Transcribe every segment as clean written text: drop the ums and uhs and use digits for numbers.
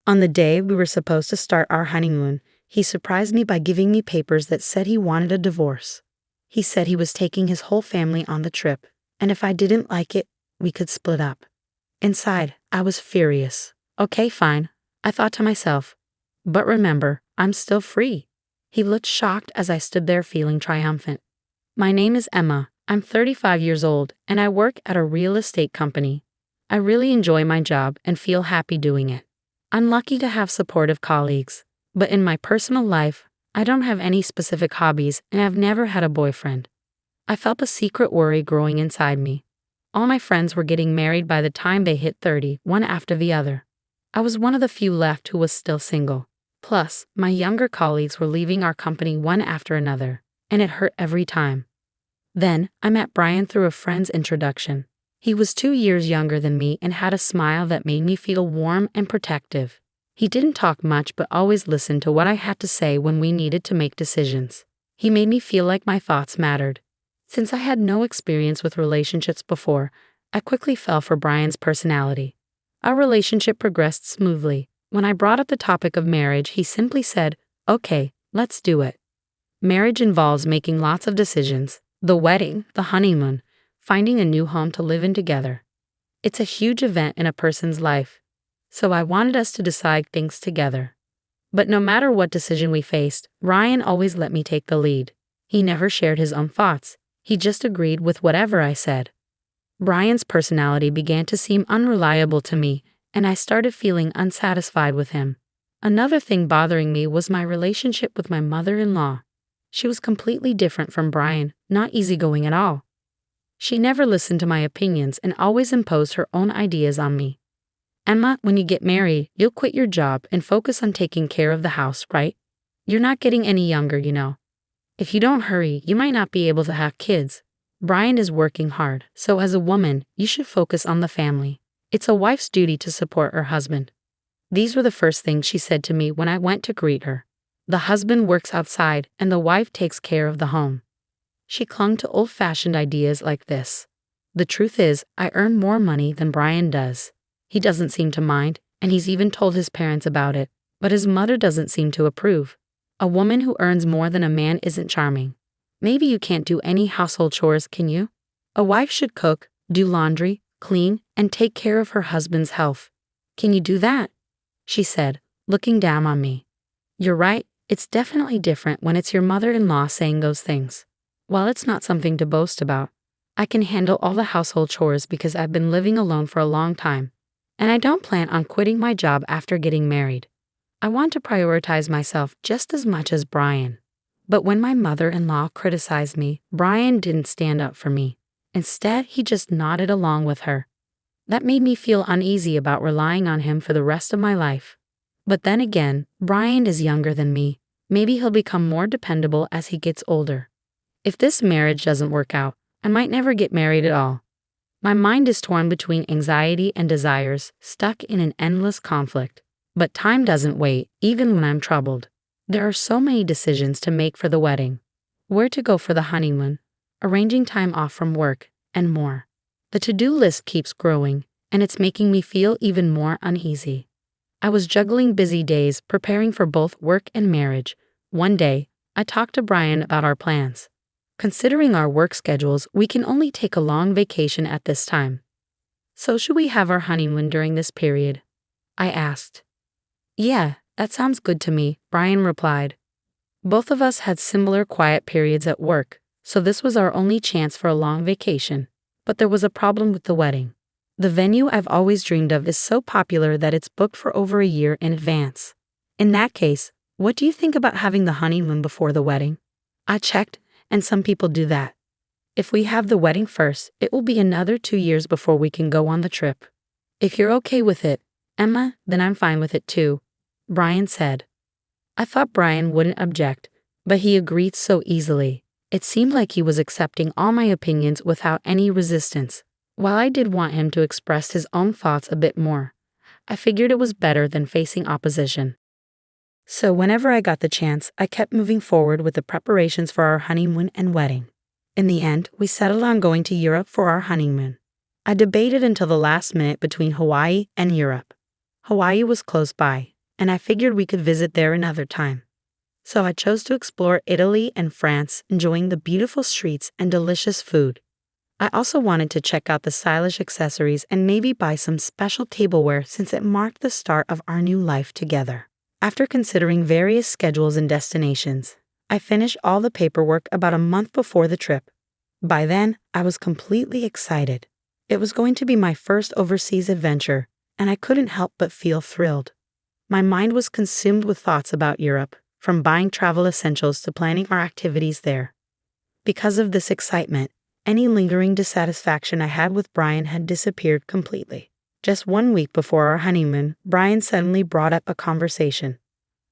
On the day we were supposed to start our honeymoon, he surprised me by giving me papers that said he wanted a divorce. He said he was taking his whole family on the trip, and if I didn't like it, we could split up. Inside, I was furious. Okay, fine, I thought to myself. But remember, I'm still free. He looked shocked as I stood there feeling triumphant. My name is Emma. I'm 35 years old, and I work at a real estate company. I really enjoy my job and feel happy doing it. I'm lucky to have supportive colleagues, but in my personal life, I don't have any specific hobbies and I've never had a boyfriend. I felt a secret worry growing inside me. All my friends were getting married by the time they hit 30, one after the other. I was one of the few left who was still single. Plus, my younger colleagues were leaving our company one after another, and it hurt every time. Then, I met Brian through a friend's introduction. He was 2 years younger than me and had a smile that made me feel warm and protective. He didn't talk much but always listened to what I had to say when we needed to make decisions. He made me feel like my thoughts mattered. Since I had no experience with relationships before, I quickly fell for Brian's personality. Our relationship progressed smoothly. When I brought up the topic of marriage, he simply said, "Okay, let's do it." Marriage involves making lots of decisions: the wedding, the honeymoon, finding a new home to live in together. It's a huge event in a person's life, so I wanted us to decide things together. But no matter what decision we faced, Ryan always let me take the lead. He never shared his own thoughts. He just agreed with whatever I said. Brian's personality began to seem unreliable to me, and I started feeling unsatisfied with him. Another thing bothering me was my relationship with my mother-in-law. She was completely different from Brian, not easygoing at all. She never listened to my opinions and always imposed her own ideas on me. "Emma, when you get married, you'll quit your job and focus on taking care of the house, right? You're not getting any younger, you know. If you don't hurry, you might not be able to have kids. Brian is working hard, so as a woman, you should focus on the family. It's a wife's duty to support her husband." These were the first things she said to me when I went to greet her. The husband works outside and the wife takes care of the home. She clung to old-fashioned ideas like this. The truth is, I earn more money than Brian does. He doesn't seem to mind, and he's even told his parents about it, but his mother doesn't seem to approve. A woman who earns more than a man isn't charming. Maybe you can't do any household chores, can you? A wife should cook, do laundry, clean, and take care of her husband's health. Can you do that? She said, looking down on me. You're right, it's definitely different when it's your mother-in-law saying those things. While it's not something to boast about, I can handle all the household chores because I've been living alone for a long time, and I don't plan on quitting my job after getting married. I want to prioritize myself just as much as Brian. But when my mother-in-law criticized me, Brian didn't stand up for me. Instead, he just nodded along with her. That made me feel uneasy about relying on him for the rest of my life. But then again, Brian is younger than me. Maybe he'll become more dependable as he gets older. If this marriage doesn't work out, I might never get married at all. My mind is torn between anxiety and desires, stuck in an endless conflict. But time doesn't wait, even when I'm troubled. There are so many decisions to make for the wedding, where to go for the honeymoon, arranging time off from work, and more. The to-do list keeps growing, and it's making me feel even more uneasy. I was juggling busy days, preparing for both work and marriage. One day, I talked to Brian about our plans. Considering our work schedules, we can only take a long vacation at this time. So should we have our honeymoon during this period? I asked. Yeah, that sounds good to me, Brian replied. Both of us had similar quiet periods at work, so this was our only chance for a long vacation. But there was a problem with the wedding. The venue I've always dreamed of is so popular that it's booked for over a year in advance. In that case, what do you think about having the honeymoon before the wedding? I checked, and some people do that. If we have the wedding first, it will be another 2 years before we can go on the trip. If you're okay with it, Emma, then I'm fine with it too, Brian said. I thought Brian wouldn't object, but he agreed so easily. It seemed like he was accepting all my opinions without any resistance. While I did want him to express his own thoughts a bit more, I figured it was better than facing opposition. So whenever I got the chance, I kept moving forward with the preparations for our honeymoon and wedding. In the end, we settled on going to Europe for our honeymoon. I debated until the last minute between Hawaii and Europe. Hawaii was close by, and I figured we could visit there another time. So I chose to explore Italy and France, enjoying the beautiful streets and delicious food. I also wanted to check out the stylish accessories and maybe buy some special tableware since it marked the start of our new life together. After considering various schedules and destinations, I finished all the paperwork about a month before the trip. By then, I was completely excited. It was going to be my first overseas adventure, and I couldn't help but feel thrilled. My mind was consumed with thoughts about Europe, from buying travel essentials to planning our activities there. Because of this excitement, any lingering dissatisfaction I had with Brian had disappeared completely. Just 1 week before our honeymoon, Brian suddenly brought up a conversation.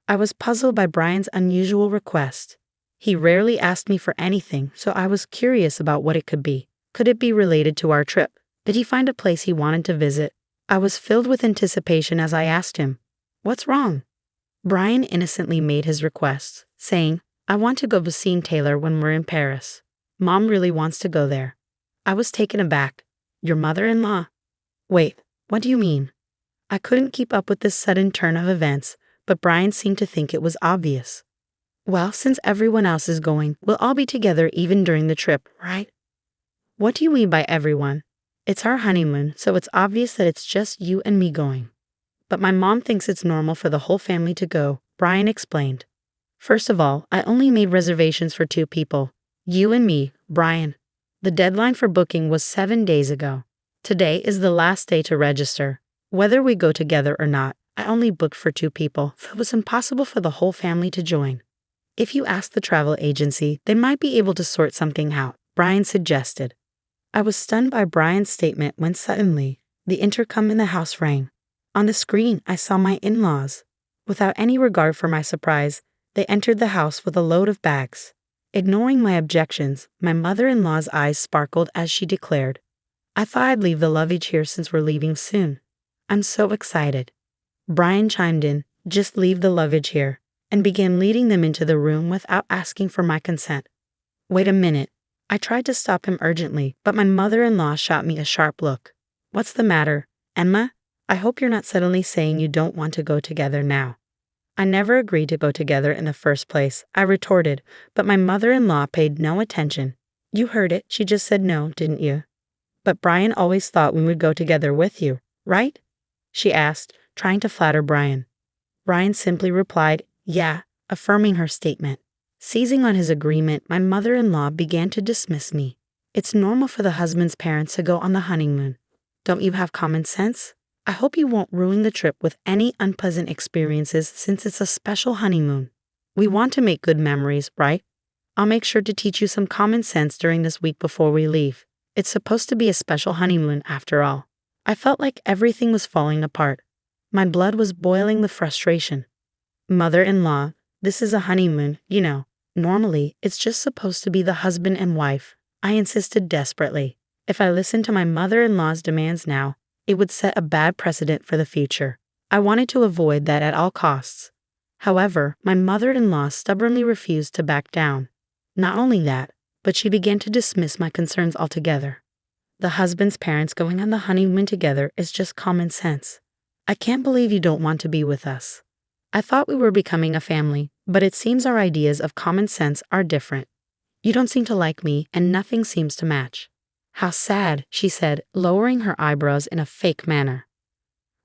I was puzzled by Brian's unusual request. He rarely asked me for anything, so I was curious about what it could be. Could it be related to our trip? Did he find a place he wanted to visit? I was filled with anticipation as I asked him, "What's wrong?" Brian innocently made his request, saying, "I want to go see Taylor when we're in Paris. Mom really wants to go there." I was taken aback. "Your mother-in-law?" "Wait, what do you mean?" I couldn't keep up with this sudden turn of events, but Brian seemed to think it was obvious. "Well, since everyone else is going, we'll all be together even during the trip, right?" "What do you mean by everyone?" "It's our honeymoon, so it's obvious that it's just you and me going." "But my mom thinks it's normal for the whole family to go," Brian explained. "First of all, I only made reservations for 2 people. You and me, Brian. The deadline for booking was 7 days ago. Today is the last day to register. Whether we go together or not, I only booked for 2 people, so it was impossible for the whole family to join. If you ask the travel agency, they might be able to sort something out," Brian suggested. I was stunned by Brian's statement when suddenly, the intercom in the house rang. On the screen, I saw my in-laws. Without any regard for my surprise, they entered the house with a load of bags. Ignoring my objections, my mother-in-law's eyes sparkled as she declared, "I thought I'd leave the luggage here since we're leaving soon." "I'm so excited." Brian chimed in, "Just leave the luggage here," and began leading them into the room without asking for my consent. "Wait a minute." I tried to stop him urgently, but my mother-in-law shot me a sharp look. "What's the matter, Emma? I hope you're not suddenly saying you don't want to go together now." "I never agreed to go together in the first place," I retorted, but my mother-in-law paid no attention. "You heard it, she just said no, didn't you?" "But Brian always thought we would go together with you, right?" she asked, trying to flatter Brian. Brian simply replied, "Yeah," affirming her statement. Seizing on his agreement, my mother-in-law began to dismiss me. "It's normal for the husband's parents to go on the honeymoon. Don't you have common sense? I hope you won't ruin the trip with any unpleasant experiences since it's a special honeymoon. We want to make good memories, right? I'll make sure to teach you some common sense during this week before we leave. It's supposed to be a special honeymoon after all." I felt like everything was falling apart. My blood was boiling with frustration. "Mother-in-law, this is a honeymoon, you know. Normally, it's just supposed to be the husband and wife," I insisted desperately. If I listened to my mother-in-law's demands now, it would set a bad precedent for the future. I wanted to avoid that at all costs. However, my mother-in-law stubbornly refused to back down. Not only that, but she began to dismiss my concerns altogether. "The husband's parents going on the honeymoon together is just common sense. I can't believe you don't want to be with us. I thought we were becoming a family, but it seems our ideas of common sense are different. You don't seem to like me, and nothing seems to match." "How sad," she said, lowering her eyebrows in a fake manner.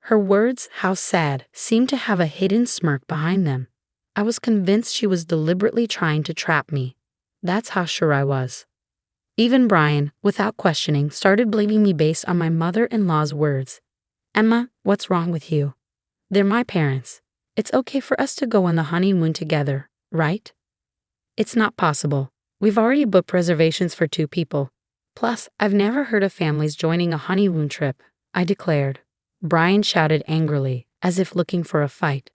Her words, "how sad," seemed to have a hidden smirk behind them. I was convinced she was deliberately trying to trap me. That's how sure I was. Even Brian, without questioning, started blaming me based on my mother-in-law's words. "Emma, what's wrong with you? They're my parents. It's okay for us to go on the honeymoon together, right?" "It's not possible. We've already booked reservations for 2 people. Plus, I've never heard of families joining a honeymoon trip," I declared. Brian shouted angrily, as if looking for a fight.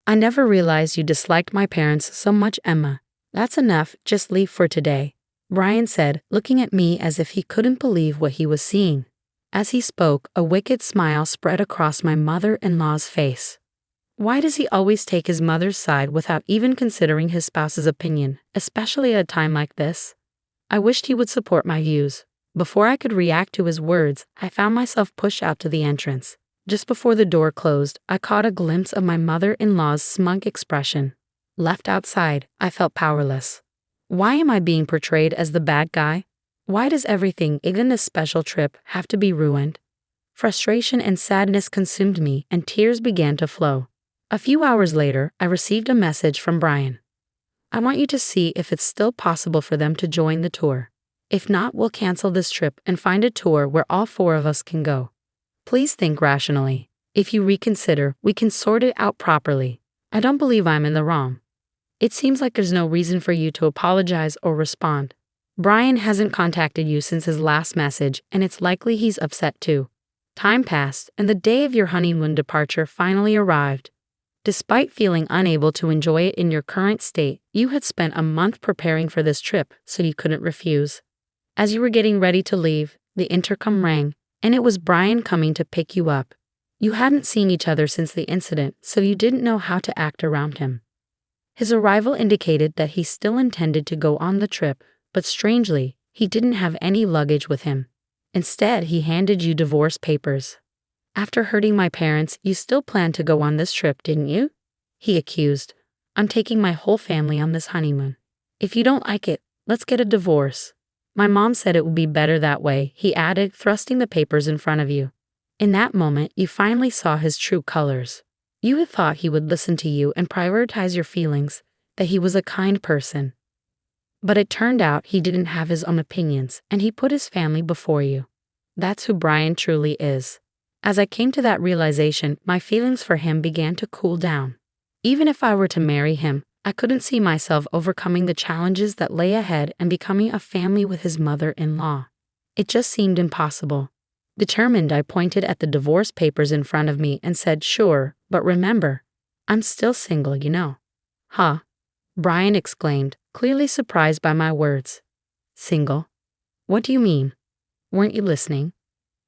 "I never realized you disliked my parents so much, Emma. That's enough, just leave for today," Brian said, looking at me as if he couldn't believe what he was seeing. As he spoke, a wicked smile spread across my mother-in-law's face. Why does he always take his mother's side without even considering his spouse's opinion, especially at a time like this? I wished he would support my views. Before I could react to his words, I found myself pushed out to the entrance. Just before the door closed, I caught a glimpse of my mother-in-law's smug expression. Left outside, I felt powerless. Why am I being portrayed as the bad guy? Why does everything, even this special trip, have to be ruined? Frustration and sadness consumed me, and tears began to flow. A few hours later, I received a message from Brian. I want you to see if it's still possible for them to join the tour. If not, we'll cancel this trip and find a tour where all four of us can go. Please think rationally. If you reconsider, we can sort it out properly. I don't believe I'm in the wrong. It seems like there's no reason for you to apologize or respond. Brian hasn't contacted you since his last message, and it's likely he's upset too. Time passed, and the day of your honeymoon departure finally arrived. Despite feeling unable to enjoy it in your current state, you had spent a month preparing for this trip, so you couldn't refuse. As you were getting ready to leave, the intercom rang, and it was Brian coming to pick you up. You hadn't seen each other since the incident, so you didn't know how to act around him. His arrival indicated that he still intended to go on the trip, but strangely, he didn't have any luggage with him. Instead, he handed you divorce papers. After hurting my parents, you still planned to go on this trip, didn't you? He accused. I'm taking my whole family on this honeymoon. If you don't like it, let's get a divorce. My mom said it would be better that way, he added, thrusting the papers in front of you. In that moment, you finally saw his true colors. You had thought he would listen to you and prioritize your feelings, that he was a kind person. But it turned out he didn't have his own opinions, and he put his family before you. That's who Brian truly is. As I came to that realization, my feelings for him began to cool down. Even if I were to marry him, I couldn't see myself overcoming the challenges that lay ahead and becoming a family with his mother-in-law. It just seemed impossible. Determined, I pointed at the divorce papers in front of me and said, "Sure, but remember, I'm still single, you know." "Huh?" Brian exclaimed, clearly surprised by my words. "Single? What do you mean? Weren't you listening?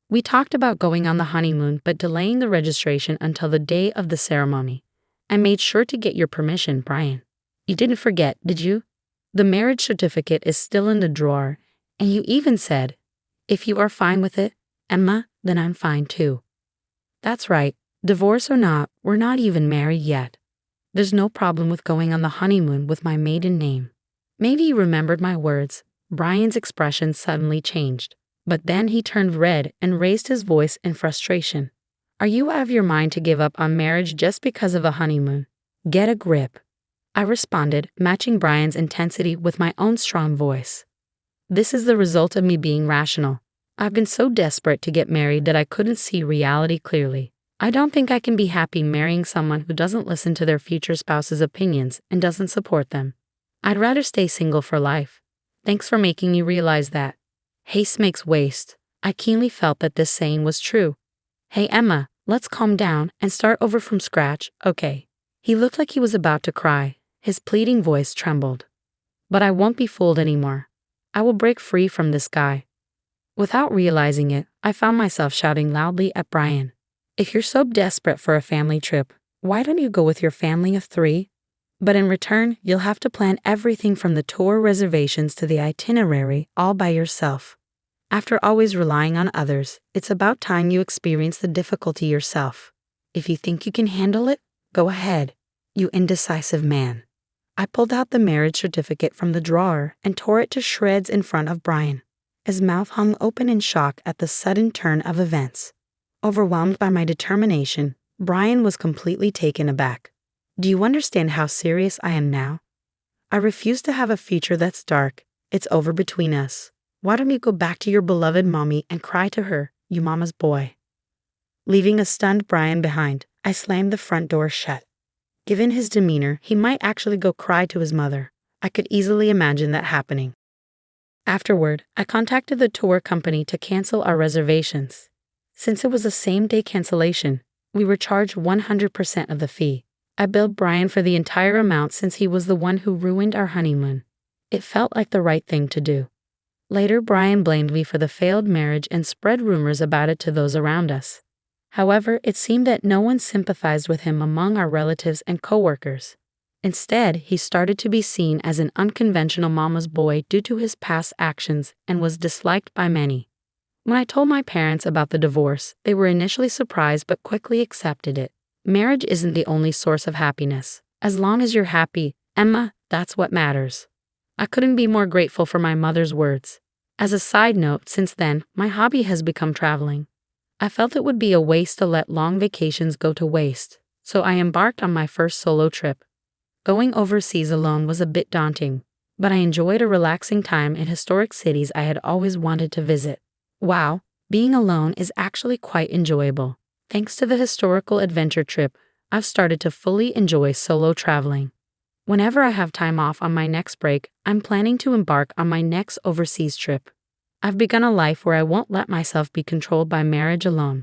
We talked about going on the honeymoon but delaying the registration until the day of the ceremony. I made sure to get your permission, Brian. You didn't forget, did you? The marriage certificate is still in the drawer, and you even said, 'If you are fine with it, Emma, then I'm fine too.' That's right, divorce or not, we're not even married yet. There's no problem with going on the honeymoon with my maiden name." Maybe you remembered my words. Brian's expression suddenly changed. But then he turned red and raised his voice in frustration. "Are you out of your mind to give up on marriage just because of a honeymoon? Get a grip." I responded, matching Brian's intensity with my own strong voice. "This is the result of me being rational. I've been so desperate to get married that I couldn't see reality clearly. I don't think I can be happy marrying someone who doesn't listen to their future spouse's opinions and doesn't support them. I'd rather stay single for life. Thanks for making me realize that. Haste makes waste." I keenly felt that this saying was true. "Hey Emma, let's calm down and start over from scratch, okay?" He looked like he was about to cry. His pleading voice trembled. "But I won't be fooled anymore. I will break free from this guy." Without realizing it, I found myself shouting loudly at Brian. "If you're so desperate for a family trip, why don't you go with your family of 3? But in return, you'll have to plan everything from the tour reservations to the itinerary all by yourself. After always relying on others, it's about time you experience the difficulty yourself. If you think you can handle it, go ahead, you indecisive man." I pulled out the marriage certificate from the drawer and tore it to shreds in front of Brian. His mouth hung open in shock at the sudden turn of events. Overwhelmed by my determination, Brian was completely taken aback. "Do you understand how serious I am now? I refuse to have a future that's dark. It's over between us. Why don't you go back to your beloved mommy and cry to her, you mama's boy?" Leaving a stunned Brian behind, I slammed the front door shut. Given his demeanor, he might actually go cry to his mother. I could easily imagine that happening. Afterward, I contacted the tour company to cancel our reservations. Since it was a same-day cancellation, we were charged 100% of the fee. I billed Brian for the entire amount since he was the one who ruined our honeymoon. It felt like the right thing to do. Later, Brian blamed me for the failed marriage and spread rumors about it to those around us. However, it seemed that no one sympathized with him among our relatives and coworkers. Instead, he started to be seen as an unconventional mama's boy due to his past actions and was disliked by many. When I told my parents about the divorce, they were initially surprised but quickly accepted it. Marriage isn't the only source of happiness. As long as you're happy, Emma, that's what matters. I couldn't be more grateful for my mother's words. As a side note, since then, my hobby has become traveling. I felt it would be a waste to let long vacations go to waste, so I embarked on my first solo trip. Going overseas alone was a bit daunting, but I enjoyed a relaxing time in historic cities I had always wanted to visit. Wow, being alone is actually quite enjoyable. Thanks to the historical adventure trip, I've started to fully enjoy solo traveling. Whenever I have time off on my next break, I'm planning to embark on my next overseas trip. I've begun a life where I won't let myself be controlled by marriage alone.